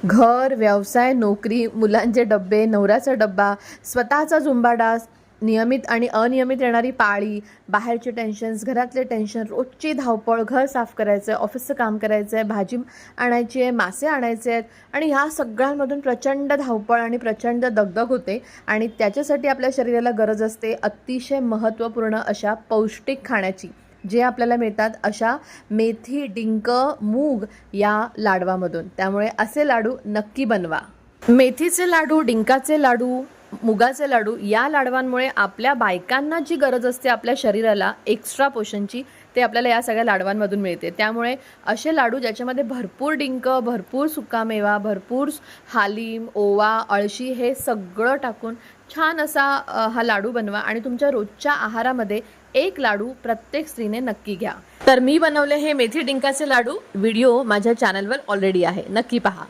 घर, व्यवसाय, नोकरी, मुलांचे डब्बे, नवऱ्याचा डब्बा, स्वतःचा झुंबा डान्स, नियमित आणि अनियमित येणारी पाळी, बाहेरचे टेन्शन्स, घरातले टेन्शन, रोजची धावपळ, घर साफ करायचं आहे, ऑफिसचं काम करायचं आहे, भाजी आणायची आहे, मासे आणायचे आहेत आणि ह्या सगळ्यांमधून प्रचंड धावपळ आणि प्रचंड दगदग होते आणि त्याच्यासाठी आपल्या शरीराला गरज असते अतिशय महत्त्वपूर्ण अशा पौष्टिक खाण्याची, जे आपल्याला मिळतात अशा मेथी, डिंक, मूग या लाडवामधून. त्यामुळे असे लाडू नक्की बनवा. मेथीचे लाडू, डिंकाचे लाडू, मुगाचे लाडू या लाडवांमुळे आपल्या बायकांना जी गरज असते आपल्या शरीराला एक्स्ट्रा पोषणची, ते आपल्याला या सगळ्या लाडवांमधून मिळते. त्यामुळे असे लाडू ज्याच्यामध्ये भरपूर डिंक, भरपूर सुकामेवा, भरपूर हालीम, ओवा, अळशी हे सगळं टाकून छान असा हा लाडू बनवा आणि तुमच्या रोजच्या आहारामध्ये एक लाडू प्रत्येक स्त्रीने नक्की घ्या. तर मी बनवले हे मेथी डिंकाचे लाडू. व्हिडिओ माझ्या चॅनलवर ऑलरेडी आहे, नक्की पहा.